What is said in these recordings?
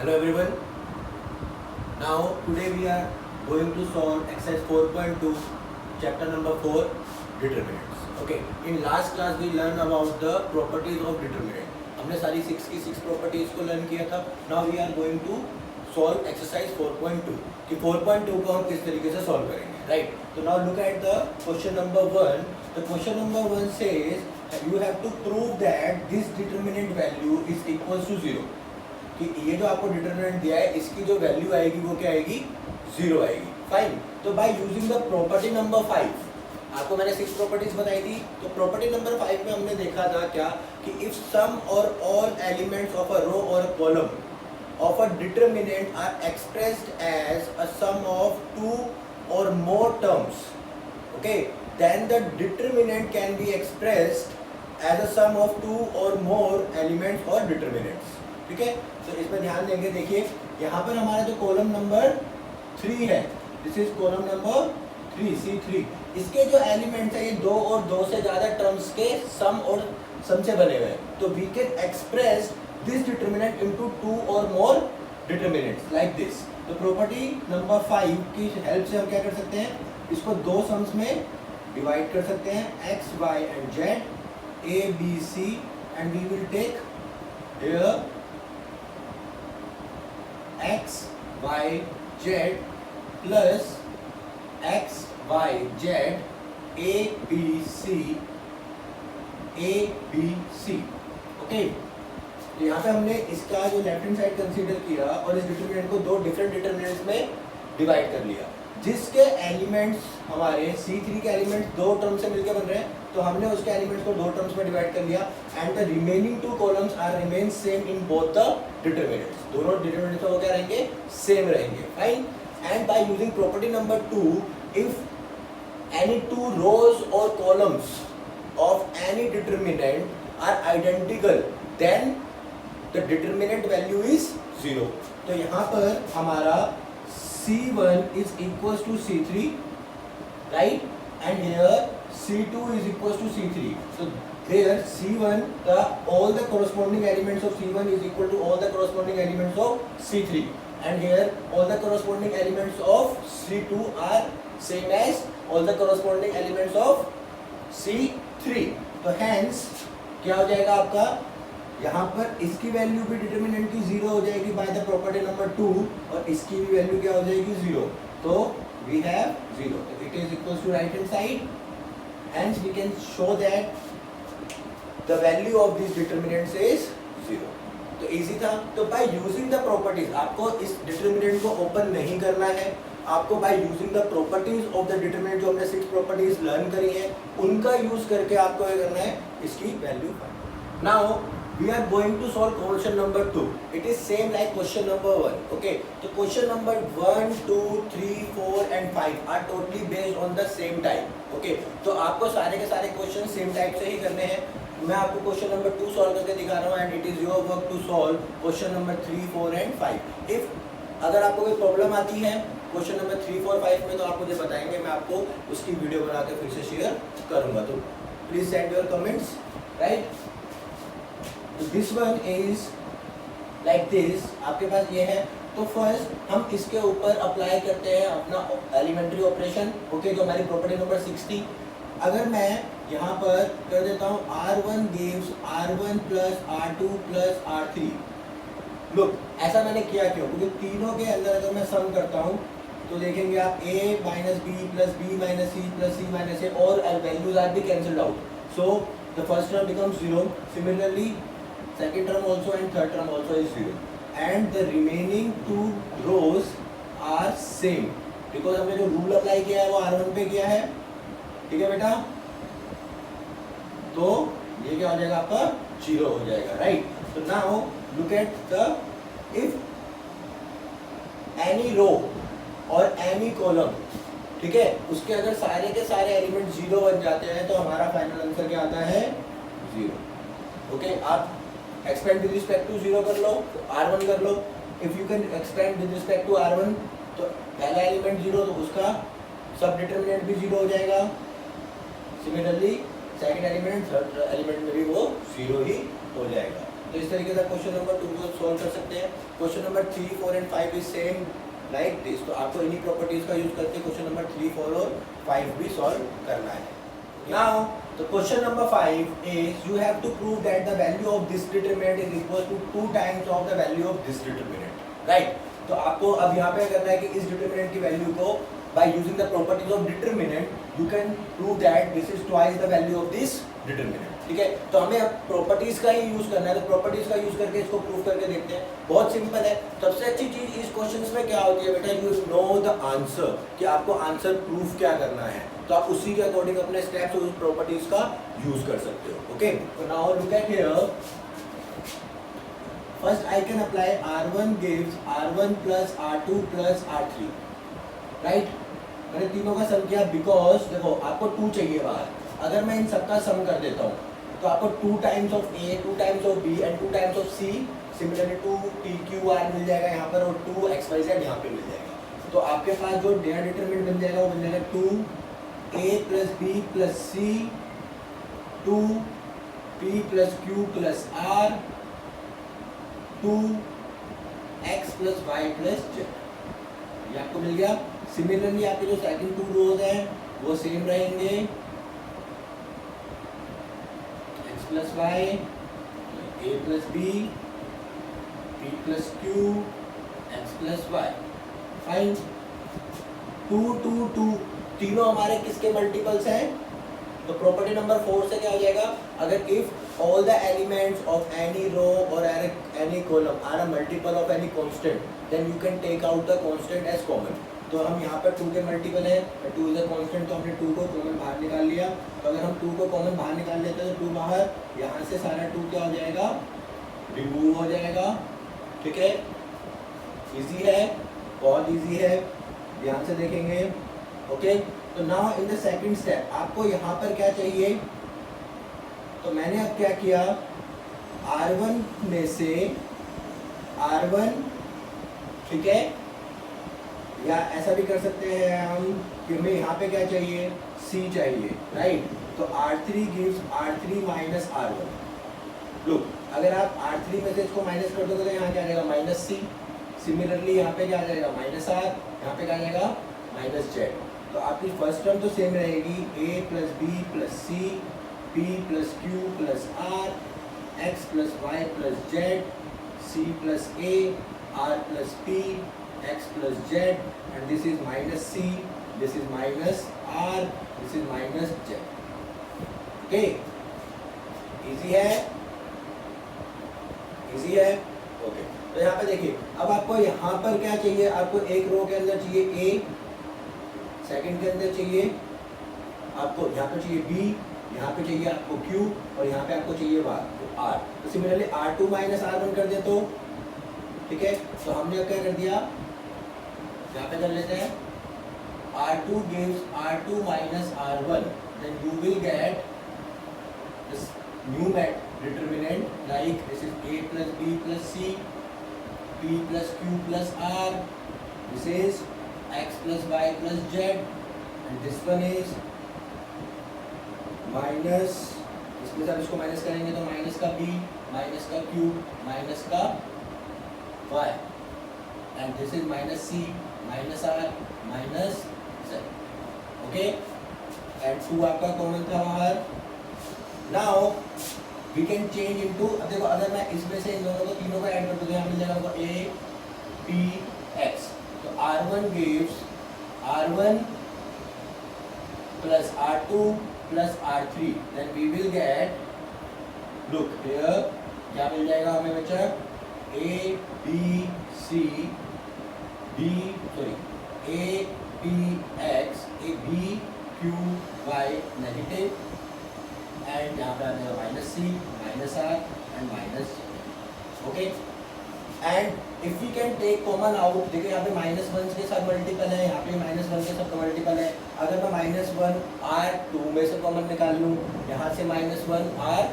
Hello everyone. Now today we are going to solve exercise 4.2 chapter number 4 determinants. Okay. In last class we learned about the properties of determinant. हमने सारी 6 की 6 properties को learn किया था. Now we are going to solve exercise 4.2 कि 4.2 को हम किस तरीके से solve करेंगे, right? So now look at the question number 1. The question number 1 says you have to prove that this determinant value is equals to 0. कि ये जो आपको डिटरमिनेंट दिया है इसकी जो वैल्यू आएगी वो क्या आएगी, 0 आएगी. फाइन. तो bye using the property number 5, आपको मैंने 6 प्रॉपर्टीज बताई थी. तो प्रॉपर्टी नंबर 5 में हमने देखा था क्या कि इफ सम और all elements of a row और a column of a determinant are expressed as a sum of 2 और more terms, okay, then the determinant can be expressed as a sum of 2 और more elements और determinants. ठीक है. तो इसमें ध्यान देंगे. देखिए यहाँ पर हमारा जो कॉलम नंबर 3 है, this is column number 3, C3. इसके जो एलिमेंट्स है ये 2 और 2 से ज़्यादा टर्म्स के सम और सम से बने हुए हैं. तो we can express this determinant into 2 और मोर डिटरमिनेंट्स लाइक दिस. तो प्रॉपर्टी नंबर 5 की हेल्प से हम क्या कर सकते हैं, इसको 2 सम्स में डिवाइड कर सकते हैं, x, y and z, a, b, c, and we will take here x, y, z plus x, y, z, a, b, c, a, b, c. Okay. तो यहाँ पे हमने इसका जो लेफ्ट हैंड साइड कंसीडर किया और इस डिटरमिनेंट को 2 डिफरेंट डिटरमिनेंट्स में डिवाइड कर लिया, जिसके एलिमेंट्स हमारे C3 के एलिमेंट्स 2 टर्म से मिलकर बन रहे हैं. तो हमने उसके एलिमेंट्स को 2 टर्म्स में डिवाइड कर लिया and the remaining 2 columns are remain same in both the determinants. दोनों डिटरमिनेंट्स वो क्या रहेंगे, सेम रहेंगे. Fine. And by using property number 2, if any 2 rows और columns of any determinant are identical then the determinant value is 0. तो यहाँ पर हमारा C1 is equals to C3, right? And here C2 is equals to C3. So there C1, all the corresponding elements of C1 is equal to all the corresponding elements of C3. And here all the corresponding elements of C2 are same as all the corresponding elements of C3. तो hence क्या हो जाएगा आपका, यहाँ पर इसकी value भी determinant की 0 हो जाएगी बाय द प्रॉपर्टी नंबर 2 और इसकी भी वैल्यू क्या हो जाएगी, 0. तो वी हैव 0. तो it is equals to right hand side. Hence we can show that the value of this determinants is 0. तो इजी था. तो बाय यूजिंग द प्रॉपर्टीज, आपको इस डिटरमिनेंट को ओपन नहीं करना है. आपको bye using the properties of the determinant, जो हमने 6 प्रॉपर्टीज लर्न करी है, उनका यूज करके आपको क्या करना है, इसकी value find. Now we are going to solve question number 2. It is same like question number 1. okay. So question number 1, 2, 3, 4 and 5 are totally based on the same type. okay. तो आपको सारे के सारे क्वेश्चन सेम टाइप से ही करने हैं. मैं आपको क्वेश्चन नंबर 2 सॉल्व करके दिखा रहा हूँ and it is your work to solve question number 3, 4 and 5. If अगर आपको कोई प्रॉब्लम आती है क्वेश्चन नंबर 3, 4, 5 में, तो आप मुझे बताएंगे, मैं आपको उसकी वीडियो बना के फिर से शेयर करूँगा. तो please send your comments, right. This one is like this. आपके पास ये है. तो फर्स्ट हम इसके ऊपर अप्लाई करते हैं अपना एलिमेंट्री ऑपरेशन. ओके. जो हमारी प्रॉपर्टी नंबर 6 थी, अगर मैं यहाँ पर कर देता हूँ R1 gives R1 plus R2 plus R3. Look, ऐसा मैंने किया क्यों, क्योंकि तीनों के अंदर अगर मैं सम करता हूँ तो देखेंगे आप A minus B plus B minus C plus C minus A, और values R be cancelled out. So the first term becomes 0. Similarly second term also and third term also is 0, and the remaining 2 rows are same because हमने जो rule apply किया है वो R1 पे किया है. ठीक है बेटा. तो ये क्या हो जाएगा आपका, 0 हो जाएगा, राइट. तो now look at the, if any row और एनी कॉलम, ठीक है, उसके अगर सारे के सारे एलिमेंट 0 बन जाते हैं तो हमारा फाइनल आंसर क्या आता है, 0. ओके. आप एक्सपेंड विद रिस्पेक्ट टू 0 कर लो, R1 कर लो. If you can expand with respect to R1, तो पहला एलिमेंट 0 तो उसका सब डिटरमिनेंट भी 0 हो जाएगा. Similarly second element, third element में भी वो 0 ही हो जाएगा. तो इस तरीके से क्वेश्चन नंबर 2 को सॉल्व कर सकते हैं। Question number 3, 4 and 5 is same like this. तो आपको इन्हीं प्रॉपर्टीज का यूज करके क्वेश्चन नंबर 3, 4 और 5 भी सॉल्व करना है। Now the question number 5 is you have to prove that the value of this determinant is equal to 2 times of the value of this determinant, right? तो आपको अब यहाँ पे करना है कि इस determinant की वैल्यू को by using the properties of determinant you can prove that this is twice the value of this determinant, ठीक है। तो हमें अब प्रॉपर्टीज का ही यूज करना है, तो प्रॉपर्टीज का यूज करके इसको प्रूव करके देखते हैं। बहुत सिंपल है। सबसे अच्छी चीज इस क्वेश्चंस में क्या होती है बेटा, यू नो द आंसर, कि आपको आंसर प्रूफ क्या करना है, तो आप उसी के अकॉर्डिंग अपने स्टेप्स और उस प्रॉपर्टीज का यूज कर सकते हो। ओके, तो now look eight here. First I can apply R1 gives R1 plus R2 plus R3, right. मैंने तीनों का सम किया बिकॉज देखो आपको 2 चाहिए बाहर। अगर मैं इन सबका सम कर देता हूँ तो आपको 2 times of A, 2 times of B and 2 times of C, similarly 2 T Q R मिल जाएगा यहाँ पर, और 2 X Y Z यहाँ पे मिल जाएगा। तो आपके पास जो नया डिटरमिनेंट बन जाएगा वो बन जाएगा 2A plus B plus C, 2P plus Q plus R, 2X plus Y plus Z, ये आपको मिल गया। सिमिलरली आपके जो सेकंड 2 रोज हैं वो सेम रहेंगे, X plus Y, A plus B, P plus Q, X plus Y, fine. 2 2 2 तीनों हमारे किसके मल्टीपल्स हैं, तो प्रॉपर्टी नंबर 4 से क्या हो जाएगा, अगर if all the elements of any row और any column are a multiple of any constant then you can take out the constant as common. तो हम यहाँ पर 2 के मल्टीपल है, 2 इज अ कांस्टेंट, तो हमने 2 को कॉमन बाहर निकाल लिया। तो अगर हम 2 को कॉमन बाहर निकाल लेते हैं तो 2 बाहर, यहाँ से सारा 2 क्या हो जाएगा, रिमूव हो जाएगा, ठीक है। इजी है, बहुत इजी है, ध्यान से देखेंगे। ओके, तो now in the second step आपको यहाँ पर क्या चाहिए, तो मैंने अब क्या किया, R1 में से R1, ठीक है, या ऐसा भी कर सकते हैं हम कि हमें यहाँ पे क्या चाहिए, C चाहिए, राइट। तो R3 gives R3 minus R1। Look, अगर आप R3 में से इसको माइनस कर दोगे तो यहाँ क्या आ जाएगा, माइनस C। सिमिलरली यहाँ पे क्या आ जाएगा, माइनस R, यहाँ पे क्या आ जाएगा, माइनस Z। तो आपकी फर्स्ट टर्म तो सेम रहेगी, A plus B plus C, P plus Q plus R, X plus Y plus Z, C plus A, R plus P, X plus Z, and this is minus C, this is minus R, this is minus Z। okay, easy है, easy है। Okay, तो यहाँ पे देखिए, अब आपको यहाँ पर क्या चाहिए, आपको एक रो के अंदर चाहिए A, सेकंड के अंदर चाहिए आपको, यहाँ पे चाहिए B, यहाँ पे चाहिए आपको Q, और यहाँ पे आपको चाहिए R। तो सिमिलरली R2 माइनस R1 कर दे तो, ठीक है। तो हमने अब क्या कर दिया, यहाँ पे कर लेते हैं, R2 gives R2 minus R1, then you will get this new determinant like this is A plus B plus C, P plus Q plus R, this is X plus Y plus Z, and this one is minus, इसके साथ इसको minus करेंगे तो minus का B, minus का Q, minus का Y, and this is minus C, minus R, minus Z, okay, and 2 आपका common था बाहर। Now we can change into, अब देखो अगर मैं इसमें से इन दोनों को तीनों को ऐड कर दूँ, यहाँ मिल जाएगा हमको A, P, X। तो R1 gives R1 plus R2 plus R3, then we will get, look here, क्या मिल जाएगा हमें बच्चा, A, B, C, B, sorry, A, P, X, A, B, Q, Y negative, and यहाँ पे आ जाएगा minus C, minus R and minus, okay. And if we can take common out, देखिए यहाँ पे माइनस 1 के साथ मल्टीपल है, यहाँ पे माइनस 1 के साथ मल्टीपल है। अगर मैं माइनस 1 R2 में से कॉमन निकाल लूँ, यहाँ से माइनस 1 R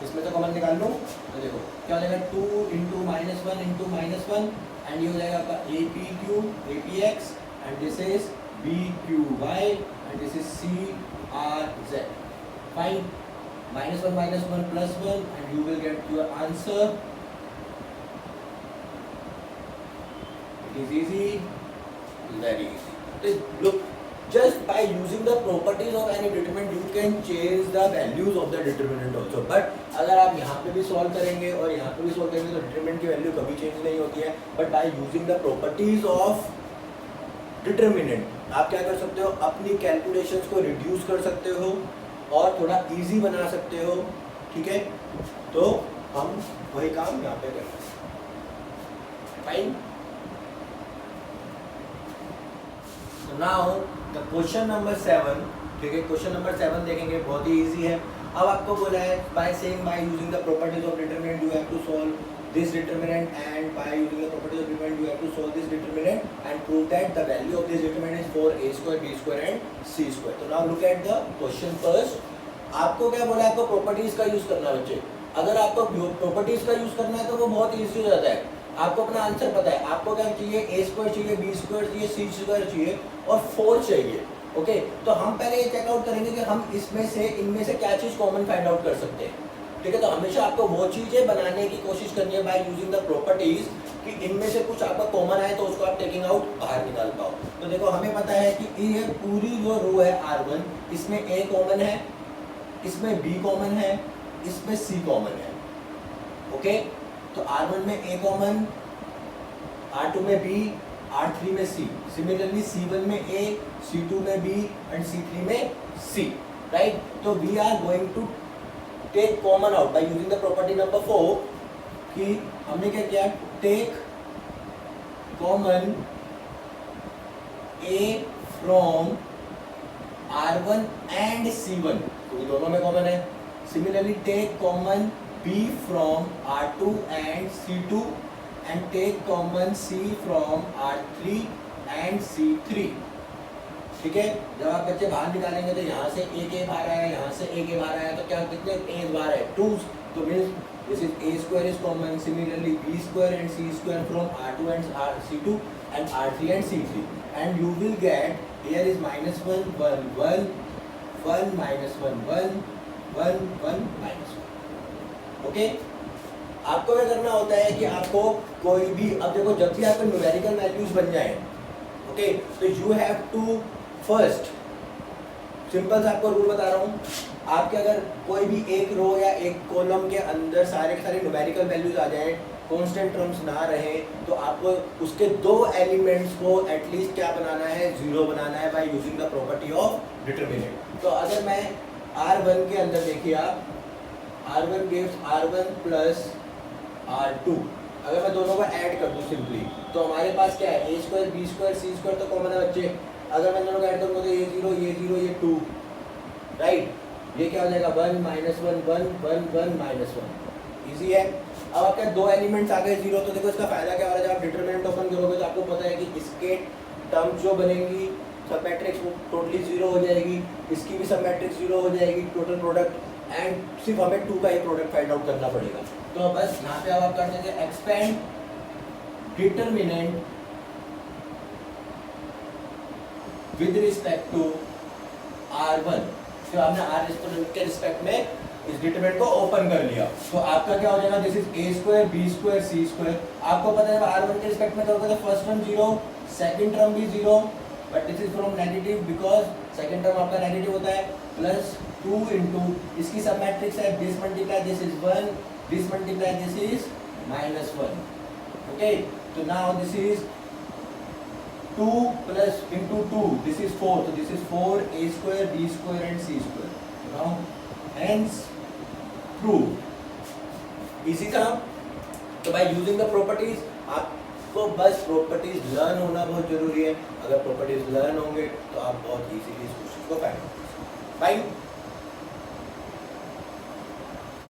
इसमें से कॉमन निकाल लूँ, तो देखो क्या हो जाएगा, 2 into minus 1 into minus 1, and ये हो जाएगा आपका A P Q, A P X, and this is B Q Y, and this is C R Z, fine. -1 +1 and you will get your answer. It is easy, very easy. Look, just by using the properties of any determinant you can change the values of the determinant also. But अगर आप यहाँ पे भी solve करेंगे और यहाँ पे भी सॉल्व करेंगे तो डिटरमिनेंट की वैल्यू कभी चेंज नहीं होती है. But by using the properties of determinant आप क्या कर सकते हो, अपनी कैलकुलेशंस को रिड्यूस कर सकते हो और थोड़ा इजी बना सकते हो. ठीक है, तो हम वही काम यहाँ पे करेंगे. Fine. Now the question number 7. ठीक है, क्वेश्चन नंबर 7 देखेंगे, बहुत ही इजी है. अब आपको बोला है by saying by using the properties of determinant you have to solve this determinant and by using the properties of determinant you have to solve this determinant and prove that the value of this determinant is 4a square b square and c square. तो now look at the question first. आपको क्या बोला है, आपको properties का use करना है बच्चे. अगर आपको प्रॉपर्टीज का यूज करना है तो वो बहुत इजी हो जाता है. आपको अपना आंसर पता है, आपको क्या चाहिए, a स्क्वायर चाहिए, b स्क्वायर चाहिए, c स्क्वायर चाहिए और 4 चाहिए. ओके, तो हम पहले ये चेकआउट करेंगे कि हम इसमें से इनमें से क्या चीज कॉमन फाइंड आउट कर सकते हैं. ठीक है, तो हमेशा आपको वो चीजें बनाने की कोशिश करनी है बाय यूजिंग द प्रॉपर्टीज कि इनमें से कुछ आपका कॉमन है तो उसको आप टेकिंग आउट बाहर निकाल पाओ. तो देखो हमें पता है कि ये पूरी जो रो है R1, इसमें A कॉमन है, इसमें B कॉमन है, इसमें C कॉमन है. ओके, तो R1 में A कॉमन, R2 में B, R3 में C. सिमिलरली C1 में A, C2 में B एंड C3 में C. राइट, तो we are going to take common out by using the property number 4 कि हमने क्या किया, take common A from R1 and C1, क्योंकि दोनों में कॉमन है. Similarly take common B from R2 and C2 and take common C from R3 and C3. ठीक है, जब आप बच्चे बाहर निकालेंगे तो यहाँ से एक ए बाहर आया, यहाँ से एक ए बाहर आया, तो क्या कितने ए बाहर है, 2. तो means this is a square is common. Similarly b square and c square from R2 and C2 and R3 and C3 and you will get here is -1 1 1 1 -1 1 1 1 -1. Okay, आपको क्या करना होता है कि आपको कोई भी, अब देखो जब भी आपके न्यूमेरिकल वैल्यूज बन जाए, ओके, तो you have to first, simple सा आपको रूल बता रहा हूँ, आपके अगर कोई भी एक रो या एक कॉलम के अंदर सारे के सारे न्यूमेरिकल वैल्यूज आ जाएं, कांस्टेंट टर्म्स ना रहे, तो आपको उसके दो एलिमेंट्स को एटलीस्ट क्या बनाना है, 0 बनाना है bye using the property of determinant. तो अगर मैं R1 के अंदर देखिए आप, R1 gives R1 plus R2, अगर मैं दोनों को ऐड कर दूं सिंपली, तो हमारे पास क्या है, a square b square c square तो कॉमन है बच्चे. अगर मैं दोनों को ऐड करूंगा तो ये 0 ये 0 ये 2. राइट, ये क्या हो जाएगा, 1 -1 1 1 1 -1. इजी है. अब आपके दो एलिमेंट्स आ गए 0, तो देखो इसका फायदा क्या हो रहा है, जब आप डिटरमिनेंट ओपन करोगे तो आपको पता है कि इसके टर्म्स जो बनेंगी सब मैट्रिक्स टोटली 0 हो जाएगी, इसकी भी सब मैट्रिक्स 0 हो जाएगी, टोटल प्रोडक्ट, एंड सिर्फ हमें 2 का ही प्रोडक्ट फाइंड आउट करना पड़ेगा. तो बस यहाँ पे अब आप कर देंगे expand determinant with respect to R1. तो आपने R के रिस्पेक्ट में इस डिटरमिनेंट को ओपन कर लिया, तो आपका क्या हो जाएगा, this is a square b square c square. आपको पता है R1 के रिस्पेक्ट में करोगे तो फर्स्ट टर्म 0, सेकंड टर्म भी 0, but this is from negative because second term आपका नेगेटिव होता है, प्लस 2 इंटू इसकी सब मैट्रिक्स है, this multiply this is 1, this multiply this is -1. Okay, तो now this is 2 plus into 2, this is 4, तो this is 4 a square b square and c square. Now hence prove. इसी था. तो bye using the properties, आपको बस properties learn होना बहुत जरूरी है. अगर प्रॉपर्टीज लर्न होंगे तो आप बहुत इजीली इस क्वेश्चन को फाइंड आउट कर सकते हैं. बाय.